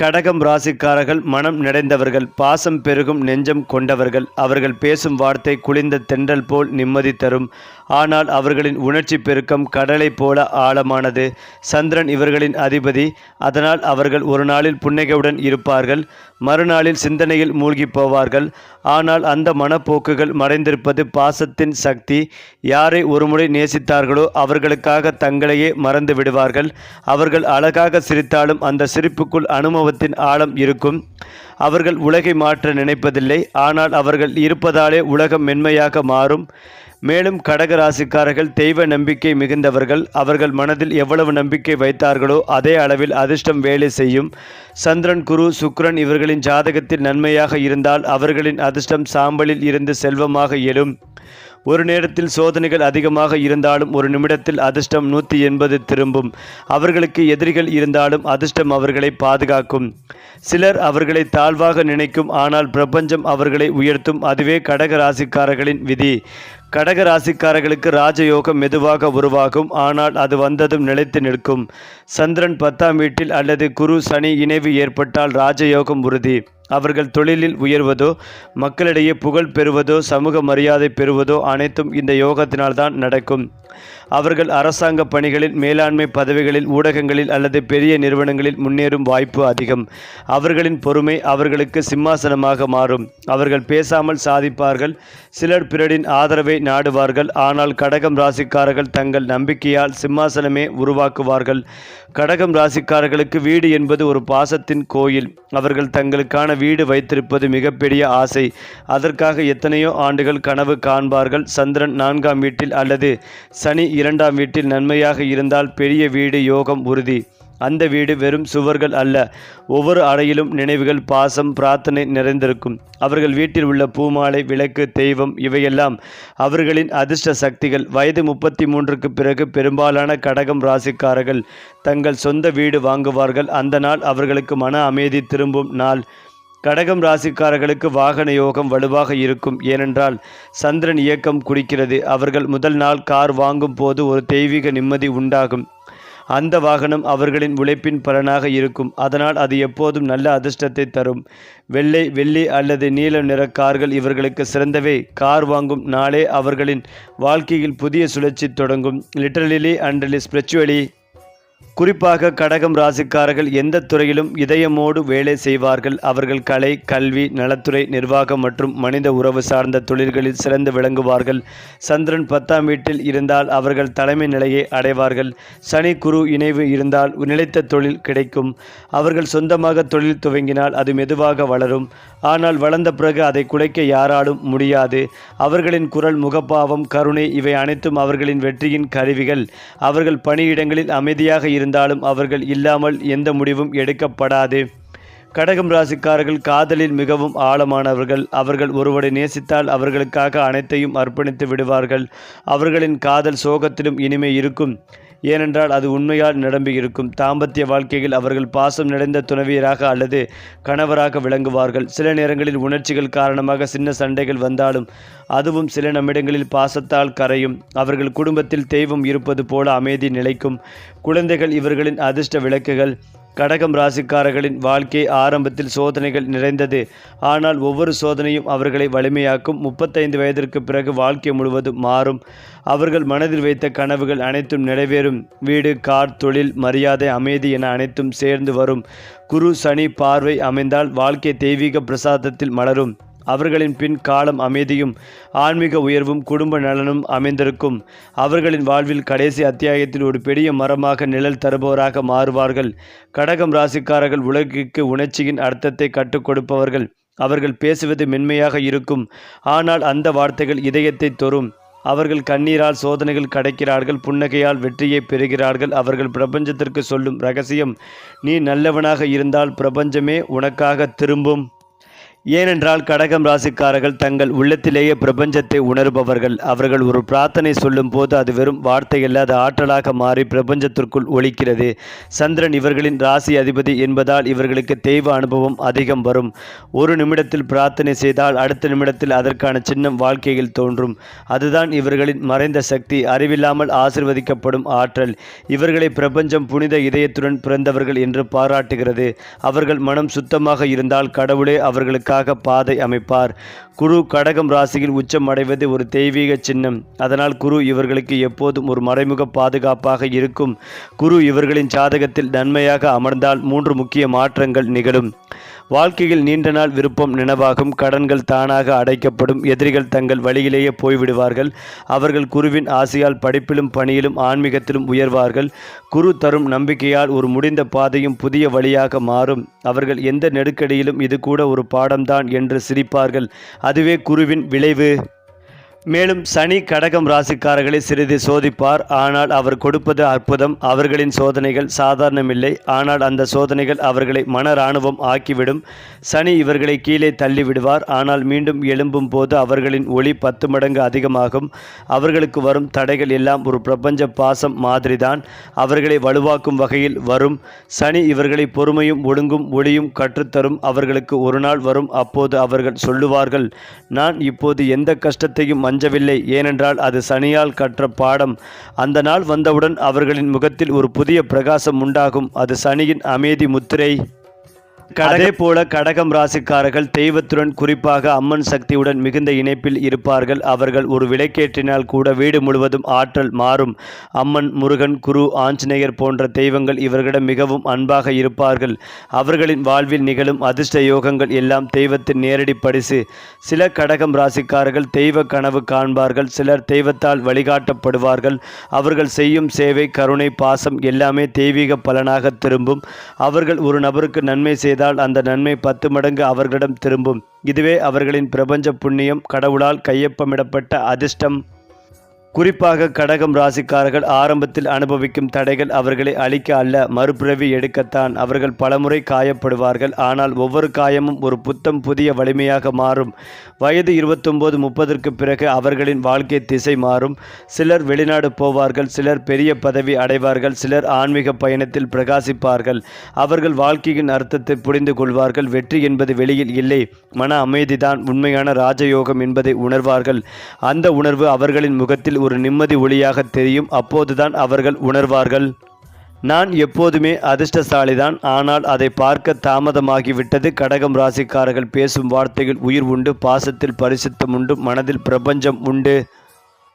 கடகம் ராசிக்காரர்கள் மனம் நிறைந்தவர்கள், பாசம் பெருகும் நெஞ்சம் கொண்டவர்கள். அவர்கள் பேசும் வார்த்தை குளிர்ந்த தென்றல் போல் நிம்மதி தரும். ஆனால் அவர்களின் உணர்ச்சி பெருக்கம் கடலை போல ஆழமானது. சந்திரன் இவர்களின் அதிபதி. அதனால் அவர்கள் ஒரு நாளில் புன்னகையுடன் இருப்பார்கள், மறுநாளில் சிந்தனையில் மூழ்கி போவார்கள். ஆனால் அந்த மனப்போக்குகள் மறைந்திருப்பது பாசத்தின் சக்தி. யாரை ஒருமுறை நேசித்தார்களோ அவர்களுக்காக தங்களையே மறந்து விடுவார்கள். அவர்கள் அழகாக சிரித்தாலும் அந்த சிரிப்புக்குள் அனுபவத்தின் ஆழம் இருக்கும். அவர்கள் உலகை மாற்ற நினைப்பதில்லை, ஆனால் அவர்கள் இருப்பதாலே உலகம் மென்மையாக மாறும். மேலும் கடக ராசிக்காரர்கள் தெய்வ நம்பிக்கை மிகுந்தவர்கள். அவர்கள் மனதில் எவ்வளவு நம்பிக்கை வைத்தார்களோ அதே அளவில் அதிர்ஷ்டம் வேலை செய்யும். சந்திரன், குரு, சுக்கிரன் இவர்களின் ஜாதகத்தில் நன்மையாக இருந்தால் அவர்களின் அதிர்ஷ்டம் சாம்பலில் இருந்து செல்வமாக எழும். ஒரு நேரத்தில் சோதனைகள் அதிகமாக இருந்தாலும் ஒரு நிமிடத்தில் அதிர்ஷ்டம் 180 திரும்பும். அவர்களுக்கு எதிரிகள் இருந்தாலும் அதிர்ஷ்டம் அவர்களை பாதுகாக்கும். சிலர் அவர்களை தாழ்வாக நினைக்கும், ஆனால் பிரபஞ்சம் அவர்களை உயர்த்தும். அதுவே கடக ராசிக்காரர்களின் விதி. கடக ராசிக்காரர்களுக்கு ராஜயோகம் மெதுவாக உருவாகும், ஆனால் அது வந்ததும் நிலைத்து நிற்கும். சந்திரன் 10ஆம் வீட்டில் அல்லது குரு சனி இணைவு ஏற்பட்டால் ராஜயோகம் உறுதி. அவர்கள் தொழிலில் உயர்வதோ, மக்களிடையே புகழ் பெறுவதோ, சமூக மரியாதை பெறுவதோ அனைத்தும் இந்த யோகத்தினால்தான் நடக்கும். அவர்கள் அரசாங்க பணிகளில், மேலாண்மை பதவிகளில், ஊடகங்களில் அல்லது பெரிய நிறுவனங்களில் முன்னேறும் வாய்ப்பு அதிகம். அவர்களின் பொறுமை அவர்களுக்கு சிம்மாசனமாக மாறும். அவர்கள் பேசாமல் சாதிப்பார்கள். சிலர் பிறரின் ஆதரவை நாடுவார்கள், ஆனால் கடகம் ராசிக்காரர்கள் தங்கள் நம்பிக்கையால் சிம்மாசனமே உருவாக்குவார்கள். கடகம் ராசிக்காரர்களுக்கு வீடு என்பது ஒரு பாசத்தின் கோயில். அவர்கள் தங்களுக்கான வீடு வைத்திருப்பது மிகப்பெரிய ஆசை. அதற்காக எத்தனையோ ஆண்டுகள் கனவு காண்பார்கள். சந்திரன் 4ஆம் வீட்டில் அல்லது சனி 2ஆம் வீட்டில் நன்மையாக இருந்தால் பெரிய வீடு யோகம் உறுதி. அந்த வீடு வெறும் சுவர்கள் அல்ல, ஒவ்வொரு அறையிலும் நினைவுகள், பாசம், பிரார்த்தனை நிறைந்திருக்கும். அவர்கள் வீட்டில் உள்ள பூமாலை, விளக்கு, தெய்வம் இவையெல்லாம் அவர்களின் அதிர்ஷ்ட சக்திகள். வயது 33க்கு பிறகு பெரும்பாலான கடகம் ராசிக்காரர்கள் தங்கள் சொந்த வீடு வாங்குவார்கள். அந்த நாள் அவர்களுக்கு மன அமைதி திரும்பும் நாள். கடகம் ராசிக்காரர்களுக்கு வாகன யோகம் வலுவாக இருக்கும். ஏனென்றால் சந்திரன் இயக்கம் குடிக்கிறது. அவர்கள் முதல் நாள் கார் வாங்கும் போது ஒரு தெய்வீக நிம்மதி உண்டாகும். அந்த வாகனம் அவர்களின் உழைப்பின் பலனாக இருக்கும். அதனால் அது எப்போதும் நல்ல அதிர்ஷ்டத்தை தரும். வெள்ளை, வெள்ளி அல்லது நீல நிற கார்கள் இவர்களுக்கு சிறந்தவை. கார் வாங்கும் நாளே அவர்களின் வாழ்க்கையில் புதிய சுழற்சி தொடங்கும். Literally and spiritually. குறிப்பாக கடகம் ராசிக்காரர்கள் எந்த துறையிலும் இதயமோடு வேலை செய்வார்கள். அவர்கள் கலை, கல்வி, நலத்துறை, நிர்வாகம் மற்றும் மனித உறவு சார்ந்த தொழில்களில் சிறந்து விளங்குவார்கள். சந்திரன் 10ஆம் வீட்டில் இருந்தால் அவர்கள் தலைமை நிலையை அடைவார்கள். சனி, குரு இணைவு இருந்தால் நிலைத்த தொழில் கிடைக்கும். அவர்கள் சொந்தமாக தொழில் துவங்கினால் அது மெதுவாக வளரும். ஆனால் வளர்ந்த பிறகு அதை குலைக்க யாராலும் முடியாது. அவர்களின் குரல், முகபாவம், கருணை இவை அனைத்தும் அவர்களின் வெற்றியின் கருவிகள். அவர்கள் பணியிடங்களில் அமைதியாக இருந்தாலும் அவர்கள் இல்லாமல் எந்த முடிவும் எடுக்கப்படாது. கடகம் ராசிக்காரர்கள் காதலில் மிகவும் ஆழமானவர்கள். அவர்கள் ஒருவரை நேசித்தால் அவர்களுக்காக அனைத்தையும் அர்ப்பணித்து விடுவார்கள். அவர்களின் காதல் சோகத்திலும் இனிமை இருக்கும், ஏனென்றால் அது உண்மையால் நிரம்பி இருக்கும். தாம்பத்திய வாழ்க்கையில் அவர்கள் பாசம் நிறைந்த துணைவியராக அல்லது கணவராக விளங்குவார்கள். சில நேரங்களில் உணர்ச்சிகள் காரணமாக சின்ன சண்டைகள் வந்தாலும் அதுவும் சில நிமிடங்களில் பாசத்தால் கரையும். அவர்கள் குடும்பத்தில் தெய்வம் இருப்பது போல அமைதி நிலைக்கும். குழந்தைகள் இவர்களின் அதிர்ஷ்ட விளக்குகள். கடகம் ராசிக்காரர்களின் வாழ்க்கை ஆரம்பத்தில் சோதனைகள் நிறைந்தது, ஆனால் ஒவ்வொரு சோதனையும் அவர்களை வலிமையாக்கும். 35 வயதிற்கு பிறகு வாழ்க்கை முழுவதும் மாறும். அவர்கள் மனதில் வைத்த கனவுகள் அனைத்தும் நிறைவேறும். வீடு, கார், தொழில், மரியாதை, அமைதி என அனைத்தும் சேர்ந்து வரும். குரு சனி பார்வை அமைந்தால் வாழ்க்கை தெய்வீக பிரசாதத்தில் மலரும். அவர்களின் பின் காலம் அமைதியும் ஆன்மீக உயர்வும் குடும்ப நலனும் அமைந்திருக்கும். அவர்களின் வாழ்வில் கடைசி அத்தியாயத்தில் ஒரு பெரிய மரமாக நிழல் தருபவராக மாறுவார்கள். கடகம் ராசிக்காரர்கள் உலகிற்கு உணர்ச்சியின் அர்த்தத்தை கற்றுக் கொடுப்பவர்கள். அவர்கள் பேசுவது மென்மையாக இருக்கும், ஆனால் அந்த வார்த்தைகள் இதயத்தை தொடும். அவர்கள் கண்ணீரால் சோதனைகள் கடக்கிறார்கள், புன்னகையால் வெற்றியை பெறுகிறார்கள். அவர்கள் பிரபஞ்சத்திற்கு சொல்லும் ரகசியம், நீ நல்லவனாக இருந்தால் பிரபஞ்சமே உனக்காக திரும்பும். ஏனென்றால் கடகம் ராசிக்காரர்கள் தங்கள் உள்ளத்திலேயே பிரபஞ்சத்தை உணர்பவர்கள். அவர்கள் ஒரு பிரார்த்தனை சொல்லும் போது அது வெறும் வார்த்தையல்ல, அது ஆற்றலாக மாறி பிரபஞ்சத்திற்குள் ஒலிக்கிறது. சந்திரன் இவர்களின் ராசி அதிபதி என்பதால் இவர்களுக்கு தெய்வ அனுபவம் அதிகம் வரும். ஒரு நிமிடத்தில் பிரார்த்தனை செய்தால் அடுத்த நிமிடத்தில் அதற்கான சின்னம் வாழ்க்கையில் தோன்றும். அதுதான் இவர்களின் மறைந்த சக்தி, அறிவில்லாமல் ஆசிர்வதிக்கப்படும் ஆற்றல். இவர்களை பிரபஞ்சம் புனித இதயத்துடன் பிறந்தவர்கள் என்று பாராட்டுகிறது. அவர்கள் மனம் சுத்தமாக இருந்தால் கடவுளே அவர்களுக்காக பாதை அமைப்பார். குரு கடகம் ராசியில் உச்சம் அடைவது ஒரு தெய்வீக சின்னம். அதனால் குரு இவர்களுக்கு எப்போதும் ஒரு மறைமுக பாதுகாப்பாக இருக்கும். குரு இவர்களின் ஜாதகத்தில் நன்மையாக அமர்ந்தால் 3 முக்கிய மாற்றங்கள் நிகழும். வாழ்க்கையில் நீண்ட நாள் விருப்பம் நினைவாகும். கடன்கள் தானாக அடைக்கப்படும். எதிரிகள் தங்கள் வழியிலேயே போய்விடுவார்கள். அவர்கள் குருவின் ஆசையால் படிப்பிலும் பணியிலும் ஆன்மீகத்திலும் உயர்வார்கள். குரு தரும் நம்பிக்கையால் ஒரு முடிந்த பாதையும் புதிய வழியாக மாறும். அவர்கள் எந்த நெருக்கடியிலும் இது கூட ஒரு பாடம்தான் என்று சிரிப்பார்கள். அதுவே குருவின் விளைவு. மேலும் சனி கடகம் ராசிக்காரர்களை சிறிது சோதிப்பார். ஆனால் அவர் கொடுப்பது அற்புதம். அவர்களின் சோதனைகள் சாதாரணமில்லை. ஆனால் அந்த சோதனைகள் அவர்களை மன இராணுவம் ஆக்கிவிடும். சனி இவர்களை கீழே தள்ளி விடுவார். ஆனால் மீண்டும் எழும்பும் போது அவர்களின் ஒளி 10 மடங்கு அதிகமாகும். அவர்களுக்கு வரும் தடைகள் எல்லாம் ஒரு பிரபஞ்ச பாசம் மாதிரிதான். அவர்களை வலுவாக்கும் வகையில் வரும். சனி இவர்களை பொறுமையும் ஒழுங்கும் ஒளியும் கற்றுத்தரும். அவர்களுக்கு ஒரு நாள் வரும். அப்போது அவர்கள் சொல்லுவார்கள், நான் இப்போது எந்த கஷ்டத்தையும் அஞ்சவில்லை. ஏனென்றால் அது சனியால் கற்ற பாடம். அந்த நாள் வந்தவுடன் அவர்களின் முகத்தில் ஒரு புதிய பிரகாசம் உண்டாகும். அது சனியின் அமைதி முத்திரை. அதே போல கடகம் ராசிக்காரர்கள் தெய்வத்துடன், குறிப்பாக அம்மன் சக்தியுடன் மிகுந்த இணைப்பில் இருப்பார்கள். அவர்கள் ஒரு விளக்கேற்றினால் கூட வீடு முழுவதும் ஆற்றல் மாறும். அம்மன், முருகன், குரு, ஆஞ்சநேயர் போன்ற தெய்வங்கள் இவர்களிடம் மிகவும் அன்பாக இருப்பார்கள். அவர்களின் வாழ்வில் நிகழும் அதிர்ஷ்ட யோகங்கள் எல்லாம் தெய்வத்தின் நேரடி பரிசு. சில கடகம் ராசிக்காரர்கள் தெய்வ கனவு காண்பார்கள். சிலர் தெய்வத்தால் வழிகாட்டப்படுவார்கள். அவர்கள் செய்யும் சேவை, கருணை, பாசம் எல்லாமே தெய்வீக பலனாக திரும்பும். அவர்கள் ஒரு நபருக்கு நன்மை செய்தால் அந்த நன்மை 10 மடங்கு அவர்களிடம் திரும்பும். இதுவே அவர்களின் பிரபஞ்ச புண்ணியம், கடவுளால் கையொப்பமிடப்பட்ட அதிர்ஷ்டம். குறிப்பாக கடகம் ராசிக்காரர்கள் ஆரம்பத்தில் அனுபவிக்கும் தடைகள் அவர்களை அழிக்க அல்ல, மறுபிறவி எடுக்கத்தான். அவர்கள் பலமுறை காயப்படுவார்கள். ஆனால் ஒவ்வொரு காயமும் ஒரு புத்தம் புதிய வலிமையாக மாறும். வயது 29-30ற்கு பிறகு அவர்களின் வாழ்க்கை திசை மாறும். சிலர் வெளிநாடு போவார்கள். சிலர் பெரிய பதவி அடைவார்கள். சிலர் ஆன்மீக பயணத்தில் பிரகாசிப்பார்கள். அவர்கள் வாழ்க்கையின் அர்த்தத்தை புரிந்து கொள்வார்கள். வெற்றி என்பது வெளியில் இல்லை, மன அமைதிதான் உண்மையான ராஜயோகம் என்பதை உணர்வார்கள். அந்த உணர்வு அவர்களின் முகத்தில் ஒரு நிம்மதி ஒளியாக தெரியும். அப்போதுதான் அவர்கள் உணர்வார்கள், நான் எப்போதுமே அதிர்ஷ்டசாலிதான். ஆனால் அதை பார்க்க தாமதமாகிவிட்டது. கடகம் ராசிக்காரர்கள் பேசும் வார்த்தைகள் உயிர் உண்டு. பாசத்தில் பரிசுத்தம் உண்டு. மனதில் பிரபஞ்சம் உண்டு.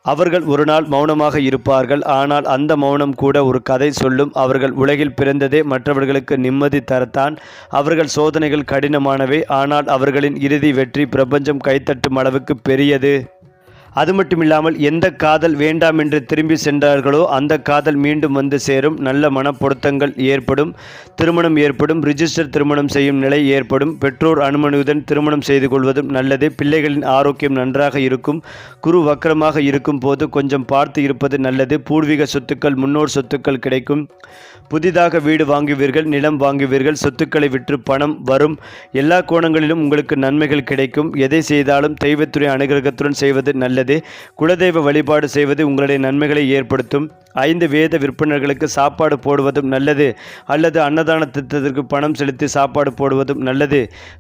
அவர்கள் ஒரு நாள் மௌனமாக இருப்பார்கள். ஆனால் அந்த மௌனம் கூட ஒரு கதை சொல்லும். அவர்கள் உலகில் பிறந்ததே மற்றவர்களுக்கு நிம்மதி தரத்தான். அவர்கள் சோதனைகள் கடினமானவை. ஆனால் அவர்களின் இறுதி வெற்றி பிரபஞ்சம் கைத்தட்டும் அளவுக்கு பெரியது. அது மட்டுமில்லாமல் எந்த காதல் வேண்டாம் என்று திரும்பி சென்றார்களோ அந்த காதல் மீண்டும் வந்து சேரும். நல்ல மனப்பொருத்தங்கள் ஏற்படும். திருமணம் ஏற்படும். ரிஜிஸ்டர் திருமணம் செய்யும் நிலை ஏற்படும். பெற்றோர் அனுமதியுடன் திருமணம் செய்து கொள்வதும் நல்லது. பிள்ளைகளின் ஆரோக்கியம் நன்றாக இருக்கும். குரு வக்கரமாக இருக்கும் போது கொஞ்சம் பார்த்து இருப்பது நல்லது. பூர்வீக சொத்துக்கள், முன்னோர் சொத்துக்கள் கிடைக்கும். புதிதாக வீடு வாங்குவீர்கள், நிலம் வாங்குவீர்கள். சொத்துக்களை விற்று பணம் வரும். எல்லா கோணங்களிலும் உங்களுக்கு நன்மைகள் கிடைக்கும். எதை செய்தாலும் தெய்வத்துறை அனுகிரகத்துடன் செய்வது நல்லது. குலதெய்வ வழிபாடு செய்வது உங்களுடைய நன்மைகளை ஏற்படுத்தும். 5 வேத விற்பனர்களுக்கு சாப்பாடு போடுவதும் நல்லது. அல்லது அன்னதான திட்டத்திற்கு பணம் செலுத்தி சாப்பாடு போடுவதும் நல்லது.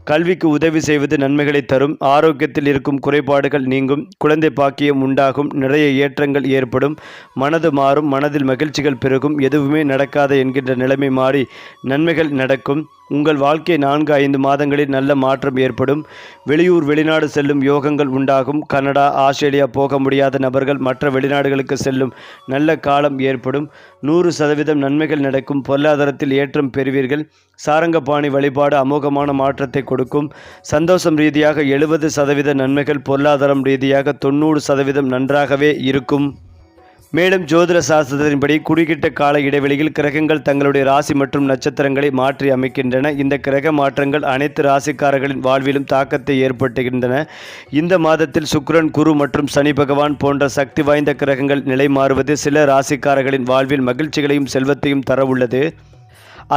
கல்விக்கு உதவி செய்வது நன்மைகளை தரும். ஆரோக்கியத்தில் இருக்கும் குறைபாடுகள் நீங்கும். குழந்தை பாக்கியம் உண்டாகும். நிறைய ஏற்றங்கள் ஏற்படும். மனது மாறும். மனதில் மகிழ்ச்சிகள் பெருகும். எதுவுமே நடக்காத என்கின்ற நிலைமை மாறி நன்மைகள் நடக்கும். உங்கள் வாழ்க்கை 4-5 மாதங்களில் நல்ல மாற்றம் ஏற்படும். வெளியூர், வெளிநாடு செல்லும் யோகங்கள் உண்டாகும். கனடா, ஆஸ்திரேலியா போக முடியாத நபர்கள் மற்ற வெளிநாடுகளுக்கு செல்லும் நல்ல காலம் ஏற்படும். 100% நன்மைகள் நடக்கும். பொருளாதாரத்தில் ஏற்றம் பெறுவீர்கள். சாரங்கபாணி வழிபாடு அமோகமான மாற்றத்தை கொடுக்கும். சந்தோஷம் ரீதியாக 70% நன்மைகள், பொருளாதாரம் ரீதியாக 90% நன்றாகவே இருக்கும். மேலும் ஜோதிட சாஸ்திரத்தின்படி குறுகிட்ட கால இடைவெளியில் கிரகங்கள் தங்களுடைய ராசி மற்றும் நட்சத்திரங்களை மாற்றி அமைக்கின்றன. இந்த கிரக மாற்றங்கள் அனைத்து ராசிக்காரர்களின் வாழ்விலும் தாக்கத்தை ஏற்படுத்துகின்றன. இந்த மாதத்தில் சுக்கிரன், குரு மற்றும் சனி பகவான் போன்ற சக்தி வாய்ந்த கிரகங்கள் நிலை மாறுவது சில ராசிக்காரர்களின் வாழ்வில் மகிழ்ச்சிகளையும் செல்வத்தையும் தர உள்ளது.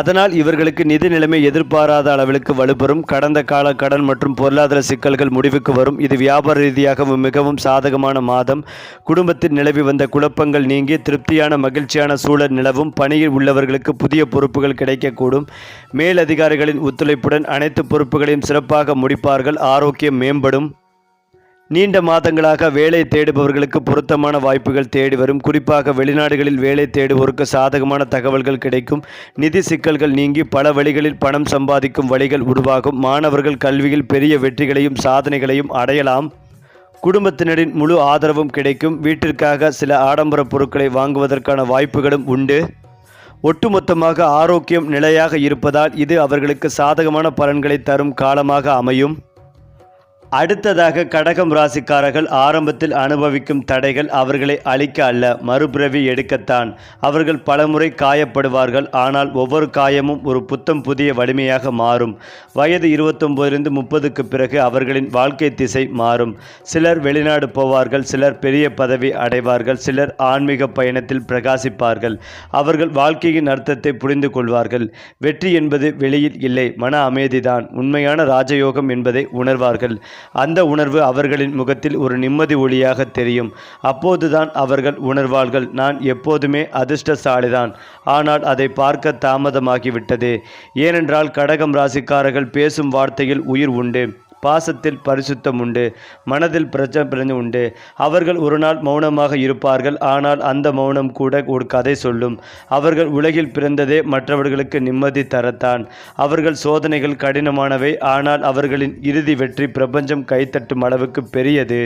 அதனால் இவர்களுக்கு நிதி நிலைமை எதிர்பாராத அளவிற்கு வலுப்பெறும். கடந்த கால கடன் மற்றும் பொருளாதார சிக்கல்கள் முடிவுக்கு வரும். இது வியாபார ரீதியாக மிகவும் சாதகமான மாதம். குடும்பத்தில் நிலவி வந்த குழப்பங்கள் நீங்கி திருப்தியான மகிழ்ச்சியான சூழல் நிலவும். பணியில் உள்ளவர்களுக்கு புதிய பொறுப்புகள் கிடைக்கக்கூடும். மேலதிகாரிகளின் ஒத்துழைப்புடன் அனைத்து பொறுப்புகளையும் சிறப்பாக முடிப்பார்கள். ஆரோக்கியம் மேம்படும். நீண்ட மாதங்களாக வேலை தேடுபவர்களுக்கு பொருத்தமான வாய்ப்புகள் தேடி வரும். குறிப்பாக வெளிநாடுகளில் வேலை தேடுவோருக்கு சாதகமான தகவல்கள் கிடைக்கும். நிதி சிக்கல்கள் நீங்கி பல வழிகளில் பணம் சம்பாதிக்கும் வழிகள் உருவாகும். மாணவர்கள் கல்வியில் பெரிய வெற்றிகளையும் சாதனைகளையும் அடையலாம். குடும்பத்தினரின் முழு ஆதரவும் கிடைக்கும். வீட்டிற்காக சில ஆடம்பர பொருட்களை வாங்குவதற்கான வாய்ப்புகளும் உண்டு. ஒட்டுமொத்தமாக ஆரோக்கியம் நிலையாக இருப்பதால் இது அவர்களுக்கு சாதகமான பலன்களை தரும் காலமாக அமையும். அடுத்ததாக கடகம் ராசிக்காரர்கள் ஆரம்பத்தில் அனுபவிக்கும் தடைகள் அவர்களை அழிக்க அல்ல, மறுபிறவி எடுக்கத்தான். அவர்கள் பலமுறை காயப்படுவார்கள். ஆனால் ஒவ்வொரு காயமும் ஒரு புத்தம் புதிய வலிமையாக மாறும். வயது 29லிருந்து 30க்கு பிறகு அவர்களின் வாழ்க்கை திசை மாறும். சிலர் வெளிநாடு போவார்கள், சிலர் பெரிய பதவி அடைவார்கள், சிலர் ஆன்மீக பயணத்தில் பிரகாசிப்பார்கள். அவர்கள் வாழ்க்கையின் அர்த்தத்தை புரிந்து கொள்வார்கள். வெற்றி என்பது வெளியில் இல்லை, மன அமைதிதான் உண்மையான ராஜயோகம் என்பதை உணர்வார்கள். அந்த உணர்வு அவர்களின் முகத்தில் ஒரு நிம்மதி ஒளியாக தெரியும். அப்போதுதான் அவர்கள் உணர்வார்கள், நான் எப்போதுமே அதிர்ஷ்டசாலிதான். ஆனால் அதை பார்க்க தாமதமாகிவிட்டது. ஏனென்றால் கடகம் ராசிக்காரர்கள் பேசும் வார்த்தையில் உயிர் உண்டு, பாசத்தில் பரிசுத்தம் உண்டு, மனதில் பிரச்சனை உண்டு. அவர்கள் ஒரு நாள் மௌனமாக இருப்பார்கள். ஆனால் அந்த மௌனம் கூட ஒரு கதை சொல்லும். அவர்கள் உலகில் பிறந்ததே மற்றவர்களுக்கு நிம்மதி தரத்தான். அவர்கள் சோதனைகள் கடினமானவை. ஆனால் அவர்களின் இறுதி வெற்றி பிரபஞ்சம் கைத்தட்டும் அளவுக்கு பெரியது.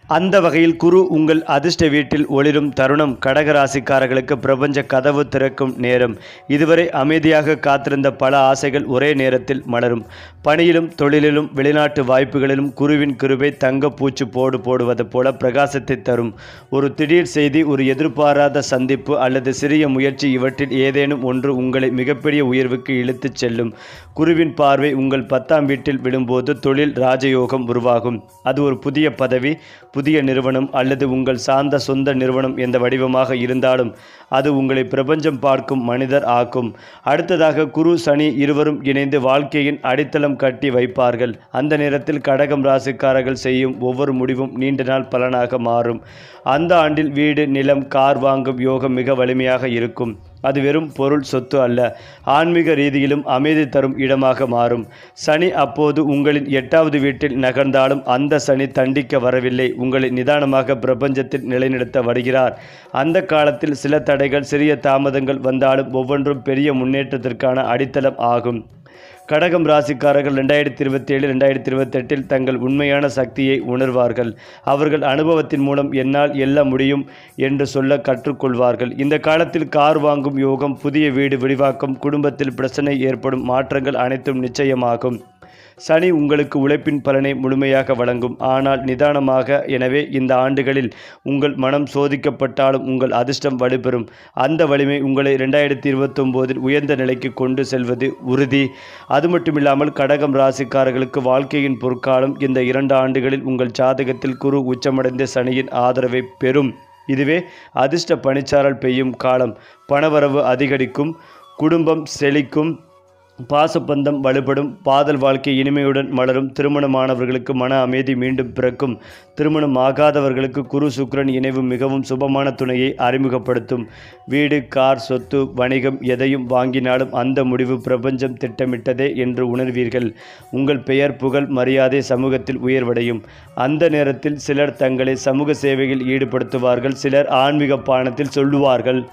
அந்த வகையில் குரு உங்கள் அதிர்ஷ்ட வீட்டில் ஒளிரும் தருணம். கடகராசிக்காரர்களுக்கு பிரபஞ்ச கதவு திறக்கும் நேரம். இதுவரை அமைதியாக காத்திருந்த பல ஆசைகள் ஒரே நேரத்தில் மலரும். பணியிலும் தொழிலிலும் வெளிநாட்டு வாய்ப்புகளிலும் குருவின் கிருபை தங்க பூச்சு போடுவது போல பிரகாசத்தை தரும். ஒரு திடீர் செய்தி, ஒரு எதிர்பாராத சந்திப்பு அல்லது சிறிய முயற்சி, இவற்றில் ஏதேனும் ஒன்று உங்களை மிகப்பெரிய உயர்வுக்கு இழுத்துச் செல்லும். குருவின் பார்வை உங்கள் 10ஆம் வீட்டில் விழும்போது தொழில் ராஜயோகம் உருவாகும். அது ஒரு புதிய பதவி, புதிய நிறுவனம் அல்லது உங்கள் சார்ந்த சொந்த நிறுவனம் எந்த வடிவமாக இருந்தாலும் அது உங்களை பிரபஞ்சம் பார்க்கும் மனிதர் ஆக்கும். அடுத்ததாக குரு சனி இருவரும் இணைந்து வாழ்க்கையின் அடித்தளம் கட்டி வைப்பார்கள். அந்த நேரத்தில் கடகம் ராசிக்காரர்கள் செய்யும் ஒவ்வொரு முடிவும் நீண்ட நாள் பலனாக மாறும். அந்த ஆண்டில் வீடு, நிலம், கார் வாங்கும் யோகம் மிக வலிமையாக இருக்கும். அது வெறும் பொருள் சொத்து அல்ல, ஆன்மீக ரீதியிலும் அமைதி தரும் இடமாக மாறும். சனி அப்போது உங்களின் 8வது வீட்டில் நகர்ந்தாலும் அந்த சனி தண்டிக்க வரவில்லை, உங்களை நிதானமாக பிரபஞ்சத்தில் நிலைநிறுத்த வருகிறார். அந்த காலத்தில் சில தடைகள், சிறிய தாமதங்கள் வந்தாலும் ஒவ்வொன்றும் பெரிய முன்னேற்றத்திற்கான அடித்தளம் ஆகும். கடகம் ராசிக்காரர்கள் 2027-2028 தங்கள் உண்மையான சக்தியை உணர்வார்கள். அவர்கள் அனுபவத்தின் மூலம் என்னால் எல்லாம் முடியும் என்று சொல்ல கற்றுக்கொள்வார்கள். இந்த காலத்தில் கார் வாங்கும் யோகம், புதிய வீடு விரிவாக்கம், குடும்பத்தில் பிரச்சனை ஏற்படும் மாற்றங்கள் அனைத்தும் நிச்சயமாகும். சனி உங்களுக்கு உழைப்பின் பலனை முழுமையாக வழங்கும், ஆனால் நிதானமாக. எனவே இந்த ஆண்டுகளில் உங்கள் மனம் சோதிக்கப்பட்டாலும் உங்கள் அதிர்ஷ்டம் வலுப்பெறும். அந்த வலிமை உங்களை 2029 உயர்ந்த நிலைக்கு கொண்டு செல்வது உறுதி. அது மட்டுமில்லாமல் கடகம் ராசிக்காரர்களுக்கு வாழ்க்கையின் பொற்காலம். இந்த 2 ஆண்டுகளில் உங்கள் ஜாதகத்தில் குரு உச்சமடைந்த சனியின் ஆதரவை பெறும். இதுவே அதிர்ஷ்ட பனிச்சாரல் பெய்யும் காலம். பணவரவு அதிகரிக்கும், குடும்பம் செழிக்கும், பாசப்பந்தம் வலுப்படும், பாதல் வாழ்க்கை இனிமையுடன் மலரும். திருமணமானவர்களுக்கு மன அமைதி மீண்டும் பிறக்கும். திருமணம் ஆகாதவர்களுக்கு குரு சுக்கிரன் இணைவு மிகவும் சுபமான துணையை அறிமுகப்படுத்தும். வீடு, கார், சொத்து, வணிகம் எதையும் வாங்கினாலும் அந்த முடிவு பிரபஞ்சம் திட்டமிட்டதே என்று உணர்வீர்கள். உங்கள் பெயர், புகழ், மரியாதை சமூகத்தில் உயர்வடையும். அந்த நேரத்தில் சிலர் தங்களை சமூக சேவையில் ஈடுபடுத்துவார்கள், சிலர் ஆன்மீக பானத்தில் சொல்லுவார்கள்.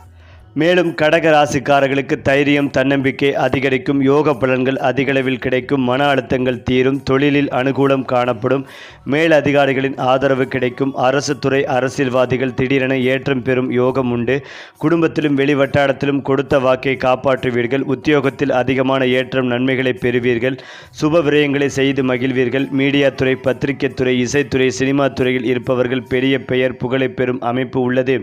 மேலும் கடக ராசிக்காரர்களுக்கு தைரியம், தன்னம்பிக்கை அதிகரிக்கும். யோக பலன்கள் அதிகளவில் கிடைக்கும். மன அழுத்தங்கள் தீரும். தொழிலில் அனுகூலம் காணப்படும். மேல் அதிகாரிகளின் ஆதரவு கிடைக்கும். அரசு துறை அரசியல்வாதிகள் திடீரென ஏற்றம் பெறும் யோகம் உண்டு. குடும்பத்திலும் வெளிவட்டாரத்திலும் கொடுத்த வாக்கை காப்பாற்றுவீர்கள். உத்தியோகத்தில் அதிகமான ஏற்றம், நன்மைகளை பெறுவீர்கள். சுப விரயங்களை செய்து மகிழ்வீர்கள். மீடியா துறை, பத்திரிகை துறை, இசைத்துறை, சினிமா துறையில் இருப்பவர்கள் பெரிய பெயர், புகழை பெறும் அமைப்பு உள்ளது.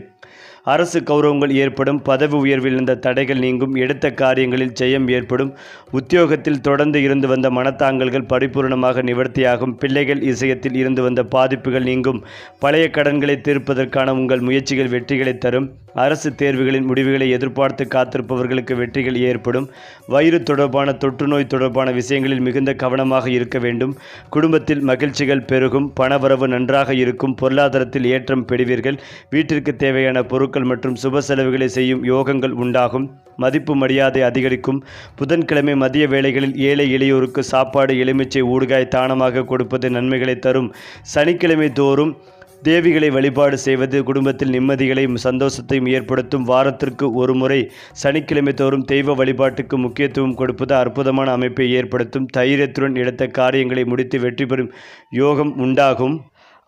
அரசு கௌரவங்கள் ஏற்படும். பதவி உயர்வில் இருந்த தடைகள் நீங்கும். எடுத்த காரியங்களில் ஜெயம் ஏற்படும். உத்தியோகத்தில் தொடர்ந்து இருந்து வந்த மனத்தாங்கல்கள் பரிபூர்ணமாக நிவர்த்தியாகும். பிள்ளைகள் விஷயத்தில் இருந்து வந்த பாதிப்புகள் நீங்கும். பழைய கடன்களை தீர்ப்பதற்கான உங்கள் முயற்சிகள் வெற்றிகளை தரும். அரசு தேர்வுகளின் முடிவுகளை எதிர்பார்த்து காத்திருப்பவர்களுக்கு வெற்றிகள் ஏற்படும். வயிறு தொடர்பான தொற்றுநோய் தொடர்பான விஷயங்களில் மிகுந்த கவனமாக இருக்க வேண்டும். குடும்பத்தில் மகிழ்ச்சிகள் பெருகும். பணவரவு நன்றாக இருக்கும். பொருளாதாரத்தில் ஏற்றம் பெறுவீர்கள். வீட்டிற்கு தேவையான பொருட்கள் மற்றும் சுப செலவுகளை செய்யும் யோகங்கள் உண்டாகும். மதிப்பு மரியாதை அதிகரிக்கும். புதன்கிழமை மதிய வேளைகளில் ஏழை எளியோருக்கு சாப்பாடு, எலுமிச்சை, ஊறுகாய் தானமாக கொடுப்பது நன்மைகளை தரும். சனிக்கிழமை தோறும் தேவிகளை வழிபாடு செய்வது குடும்பத்தில் நிம்மதிகளையும் சந்தோஷத்தையும் ஏற்படுத்தும். வாரத்திற்கு ஒரு முறை சனிக்கிழமை தோறும் தெய்வ வழிபாட்டுக்கு முக்கியத்துவம் கொடுப்பது அற்புதமான அமைப்பை ஏற்படுத்தும். தைரியத்துடன் எடுத்த காரியங்களை முடித்து வெற்றி பெறும் யோகம் உண்டாகும்.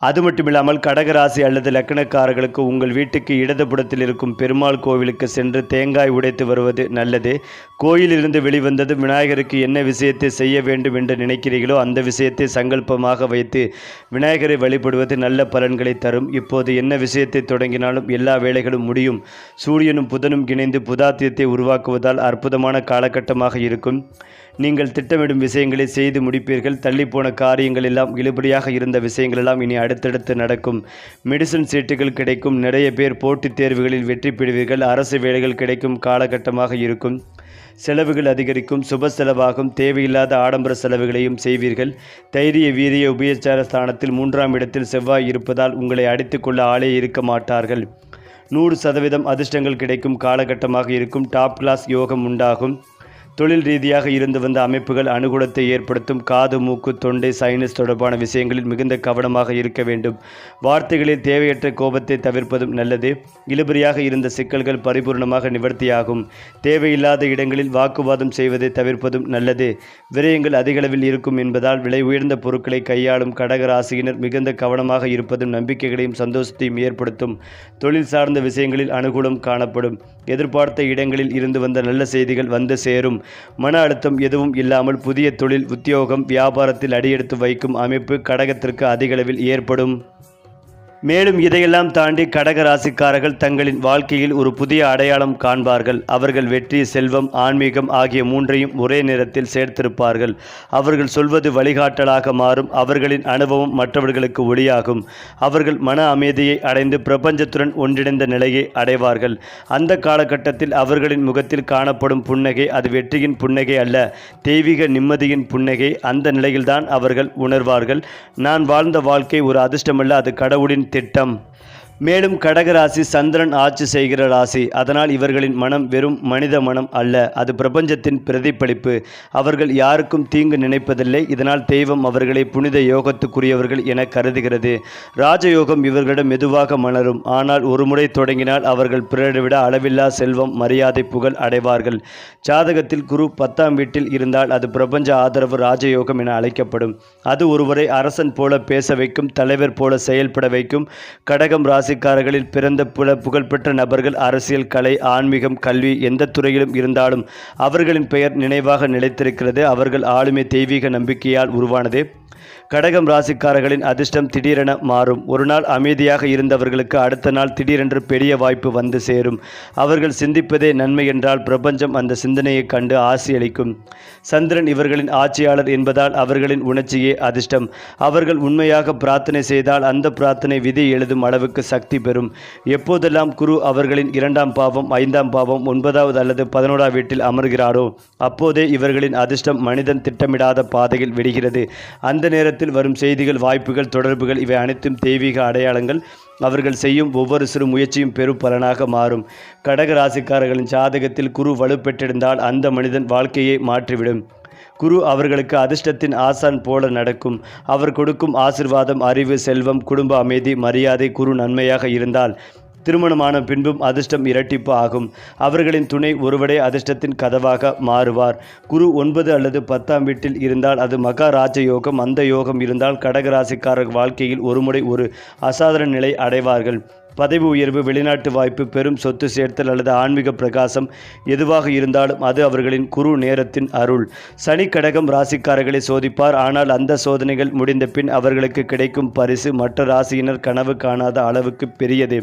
அது மட்டுமில்லாமல் கடகராசி அல்லது லக்னக்காரர்களுக்கு உங்கள் வீட்டுக்கு இடதுபுறத்தில் இருக்கும் பெருமாள் கோவிலுக்கு சென்று தேங்காய் உடைத்து வருவது நல்லது. கோயிலிருந்து வெளிவந்தது விநாயகருக்கு என்ன விஷயத்தை செய்ய வேண்டும் என்று நினைக்கிறீர்களோ அந்த விஷயத்தை சங்கல்பமாக வைத்து விநாயகரை வழிபடுவது நல்ல பலன்களை தரும். இப்போது என்ன விஷயத்தை தொடங்கினாலும் எல்லா வேலைகளும் முடியும். சூரியனும் புதனும் இணைந்து புதாத்தியத்தை உருவாக்குவதால் அற்புதமான காலகட்டமாக இருக்கும். நீங்கள் திட்டமிடும் விஷயங்களை செய்து முடிப்பீர்கள். தள்ளிப்போன காரியங்கள் எல்லாம் இழுபடியாக இருந்த விஷயங்கள் எல்லாம் இனி அடுத்தடுத்து நடக்கும். மெடிசன் சீட்டுகள் கிடைக்கும். நிறைய பேர் போட்டித் தேர்வுகளில் வெற்றி பெறுவீர்கள். அரசு வேலைகள் கிடைக்கும் காலகட்டமாக இருக்கும். செலவுகள் அதிகரிக்கும். சுப செலவாகும். தேவையில்லாத ஆடம்பர செலவுகளையும் செய்வீர்கள். தைரிய வீரிய உபயச்சார ஸ்தானத்தில் 3ஆம் இடத்தில் செவ்வாய் இருப்பதால் உங்களை அடித்துக்கொள்ள ஆளே இருக்க மாட்டார்கள். 100% அதிர்ஷ்டங்கள் கிடைக்கும் காலகட்டமாக இருக்கும். டாப் கிளாஸ் யோகம் உண்டாகும். தொழில் ரீதியாக இருந்து வந்த அமைப்புகள் அனுகூலத்தை ஏற்படுத்தும். காது, மூக்கு, தொண்டை, சைனஸ் தொடர்பான விஷயங்களில் மிகுந்த கவனமாக இருக்க வேண்டும். வார்த்தைகளில் தேவையற்ற கோபத்தை தவிர்ப்பதும் நல்லது. இழுபறியாக இருந்த சிக்கல்கள் பரிபூர்ணமாக நிவர்த்தியாகும். தேவையில்லாத இடங்களில் வாக்குவாதம் செய்வதை தவிர்ப்பதும் நல்லது. விரயங்கள் அதிகளவில் இருக்கும் என்பதால் விலை உயர்ந்த பொருட்களை கையாளும் கடகராசியினர் மிகுந்த கவனமாக இருப்பதும் நம்பிக்கைகளையும் சந்தோஷத்தையும் ஏற்படுத்தும். தொழில் சார்ந்த விஷயங்களில் அனுகூலம் காணப்படும். எதிர்பார்த்த இடங்களில் இருந்து வந்த நல்ல செய்திகள் வந்து சேரும். மன அழுத்தம் எதுவும் இல்லாமல் புதிய தொழில், உத்தியோகம், வியாபாரத்தில் அடியெடுத்து வைக்கும் அமைப்பு கடகத்திற்கு அதிகளவில் ஏற்படும். மேலும் இதையெல்லாம் தாண்டி கடகராசிக்காரர்கள் தங்களின் வாழ்க்கையில் ஒரு புதிய அடையாளம் காண்பார்கள். அவர்கள் வெற்றி, செல்வம், ஆன்மீகம் ஆகிய 3ஐயும் ஒரே நேரத்தில் சேர்த்திருப்பார்கள். அவர்கள் சொல்வது வழிகாட்டலாக மாறும். அவர்களின் அனுபவம் மற்றவர்களுக்கு ஒளியாகும். அவர்கள் மன அமைதியை அடைந்து பிரபஞ்சத்துடன் ஒன்றிணைந்த நிலையை அடைவார்கள். அந்த காலகட்டத்தில் அவர்களின் முகத்தில் காணப்படும் புன்னகை அது வெற்றியின் புன்னகை அல்ல, தெய்வீக நிம்மதியின் புன்னகை. அந்த நிலையில்தான் அவர்கள் உணர்வார்கள், நான் வாழ்ந்த வாழ்க்கை ஒரு அதிர்ஷ்டமல்ல, அது கடவுளின் திட்டம். மேலும் கடகராசி சந்திரன் ஆட்சி செய்கிற ராசி. அதனால் இவர்களின் மனம் வெறும் மனித மனம் அல்ல, அது பிரபஞ்சத்தின் பிரதிபலிப்பு. அவர்கள் யாருக்கும் தீங்கு நினைப்பதில்லை. இதனால் தெய்வம் அவர்களை புனித யோகத்துக்குரியவர்கள் என கருதுகிறது. ராஜயோகம் இவர்களிடம் மெதுவாக மலரும். ஆனால் ஒரு முறை தொடங்கினால் அவர்கள் பிறரை விட அளவில்லா செல்வம், மரியாதை, புகழ் அடைவார்கள். ஜாதகத்தில் குரு 10ஆம் வீட்டில் இருந்தால் அது பிரபஞ்ச ஆதரவு ராஜயோகம் என அழைக்கப்படும். அது ஒருவரை அரசன் போல பேச வைக்கும், தலைவர் போல செயல்பட வைக்கும். கடகம் ராசி ராசிக்காரர்களில் பிறந்த புகழ்பெற்ற நபர்கள் அரசியல், கலை, ஆன்மீகம், கல்வி எந்த துறையிலும் இருந்தாலும் அவர்களின் பெயர் நினைவாக நிலைத்திருக்கிறது. அவர்கள் ஆளுமை தெய்வீக நம்பிக்கையால் உருவானது. கடகம் ராசிக்காரர்களின் அதிர்ஷ்டம் திடீரென மாறும். ஒரு நாள் அமைதியாக இருந்தவர்களுக்கு அடுத்த நாள் திடீரென்று பெரிய வாய்ப்பு வந்து சேரும். அவர்கள் சிந்திப்பதே நன்மை என்றால் பிரபஞ்சம் அந்த சிந்தனையை கண்டு ஆசியளிக்கும். சந்திரன் இவர்களின் ஆட்சியாளர் என்பதால் அவர்களின் உணர்ச்சியே அதிர்ஷ்டம். அவர்கள் உண்மையாக பிரார்த்தனை செய்தால் அந்த பிரார்த்தனை விதி எழுதும் அளவுக்கு சக்தி பெறும். எப்போதெல்லாம் குரு அவர்களின் 2ஆம் பாவம், 5ஆம் பாவம், 9வது அல்லது 11ஆம் வீட்டில் அமர்கிறாரோ அப்போதே இவர்களின் அதிர்ஷ்டம் மனிதன் திட்டமிடாத பாதையில் விடுகிறது. அந்த நேரத்தில் வரும் செய்திகள், வாய்ப்புகள், தொடர்புகள் இவை அனைத்தும் தெய்வீக அடையாளங்கள். அவர்கள் செய்யும் ஒவ்வொரு சிறு முயற்சியும் பெரும் பலனாக மாறும். கடக ராசிக்காரர்களின் ஜாதகத்தில் குரு வலுப்பெற்றிருந்தால் அந்த மனிதன் வாழ்க்கையை மாற்றிவிடும். குரு அவர்களுக்கு அதிர்ஷ்டத்தின் ஆசான் போல நடக்கும். அவர் கொடுக்கும் ஆசிர்வாதம், அறிவு, செல்வம், குடும்ப அமைதி, மரியாதை குரு நன்மையாக இருந்தால் திருமணமான பின்பும் அதிர்ஷ்டம் இரட்டிப்பு ஆகும். அவர்களின் துணை ஒருவரே அதிர்ஷ்டத்தின் கதவாக மாறுவார். குரு 9 அல்லது 10ஆம் வீட்டில் இருந்தால் அது மகாராஜ யோகம். அந்த யோகம் இருந்தால் கடகராசிக்காரர் வாழ்க்கையில் ஒருமுறை ஒரு அசாதாரண நிலை அடைவார்கள். பதவி உயர்வு, வெளிநாட்டு வாய்ப்பு, பெரும் சொத்து சேர்த்தல் அல்லது ஆன்மீக பிரகாசம் எதுவாக இருந்தாலும் அது அவர்களின் குரு நேரத்தின் அருள். சனி கடகம் ராசிக்காரர்களை சோதிப்பார். ஆனால் அந்த சோதனைகள் முடிந்த பின் அவர்களுக்கு கிடைக்கும் பரிசு மற்ற ராசியினர் கனவு காணாத அளவுக்கு பெரியது.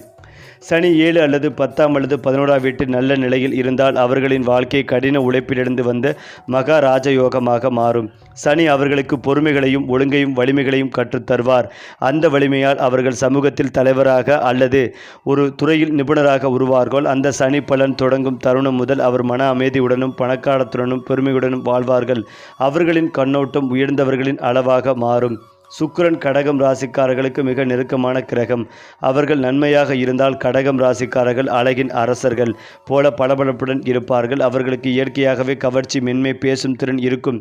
சனி 7 அல்லது 10ஆம் அல்லது 11ஆம் வீட்டில் நல்ல நிலையில் இருந்தால் அவர்களின் வாழ்க்கை கடின உழைப்பிலிருந்து வந்த மகா ராஜயோகமாக மாறும். சனி அவர்களுக்கு பொறுமைகளையும் ஒழுங்கையும் வலிமைகளையும் கற்றுத்தருவார். அந்த வலிமையால் அவர்கள் சமூகத்தில் தலைவராக அல்லது ஒரு துறையில் நிபுணராக உருவார்கள். அந்த சனி பலன் தொடங்கும் தருணம் முதல் அவர் மன அமைதியுடனும் பணக்காரத்துடனும் பெருமையுடனும் வாழ்வார்கள். அவர்களின் கண்ணோட்டம் உயர்ந்தவர்களின் அளவாக மாறும். சுக்கிரன் கடகம் ராசிக்காரர்களுக்கு மிக நெருக்கமான கிரகம். அவர்கள் நன்மையாக இருந்தால் கடகம் ராசிக்காரர்கள் அழகின் அரசர்கள் போல பளபளப்புடன் இருப்பார்கள். அவர்களுக்கு இயற்கையாகவே கவர்ச்சி, மென்மை, பேசும் திறன் இருக்கும்.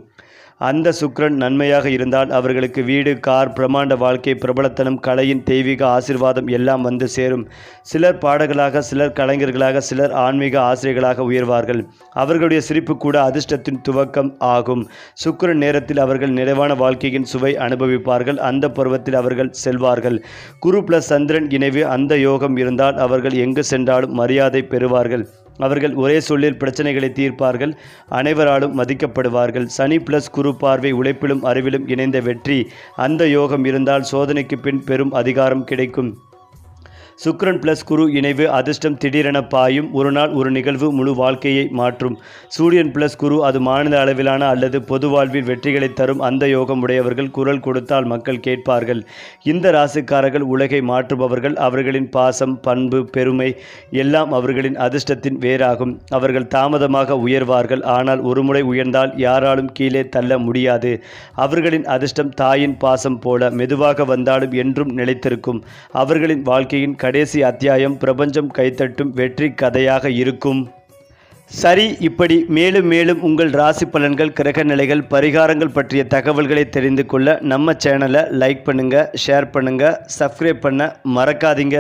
அந்த சுக்கிரன் நன்மையாக இருந்தால் அவர்களுக்கு வீடு, கார், பிரமாண்ட வாழ்க்கை, பிரபலத்தனம், கலையின் தெய்வீக ஆசீர்வாதம் எல்லாம் வந்து சேரும். சிலர் பாடகர்களாக, சிலர் கலைஞர்களாக, சிலர் ஆன்மீக ஆசிரியர்களாக உயர்வார்கள். அவர்களுடைய சிரிப்பு கூட அதிர்ஷ்டத்தின் துவக்கம் ஆகும். சுக்கிரன் நேரத்தில் அவர்கள் நிறைவான வாழ்க்கையின் சுவை அனுபவிப்பார்கள். அந்த பருவத்தில் அவர்கள் செல்வார்கள். குரு + சந்திரன் இணைவு அந்த யோகம் இருந்தால் அவர்கள் எங்கு சென்றாலும் மரியாதை பெறுவார்கள். அவர்கள் ஒரே சொல்லில் பிரச்சனைகளை தீர்ப்பார்கள். அனைவராலும் மதிக்கப்படுவார்கள். சனி + குரு பார்வை உழைப்பிலும் அறிவிலும் இணைந்த வெற்றி. அந்த யோகம் இருந்தால் சோதனைக்கு பின் பெரும் அதிகாரம் கிடைக்கும். சுக்கிரன் + குரு இணைவு அதிர்ஷ்டம் திடீரென பாயும். ஒரு நாள் ஒரு நிகழ்வு முழு வாழ்க்கையை மாற்றும். சூரியன் + குரு அது மாநில அளவிலான அல்லது பொது வாழ்வில் வெற்றிகளை தரும். அந்த யோகம் உடையவர்கள் குரல் கொடுத்தால் மக்கள் கேட்பார்கள். இந்த ராசிக்காரர்கள் உலகை மாற்றுபவர்கள். அவர்களின் பாசம், பண்பு, பெருமை எல்லாம் அவர்களின் அதிர்ஷ்டத்தின் வேறாகும். அவர்கள் தாமதமாக உயர்வார்கள். ஆனால் ஒருமுறை உயர்ந்தால் யாராலும் கீழே தள்ள முடியாது. அவர்களின் அதிர்ஷ்டம் தாயின் பாசம் போல மெதுவாக வந்தாலும் என்றும் நிலைத்திருக்கும். அவர்களின் வாழ்க்கையின் கடைசி அத்தியாயம் பிரபஞ்சம் கைத்தட்டும் வெற்றி கதையாக இருக்கும். சரி, இப்படி மேலும் மேலும் உங்கள் ராசி பலன்கள், கிரக நிலைகள், பரிகாரங்கள் பற்றிய தகவல்களை தெரிந்து கொள்ள நம்ம சேனலை லைக் பண்ணுங்கள், ஷேர் பண்ணுங்கள், சப்ஸ்கிரைப் பண்ண மறக்காதீங்க.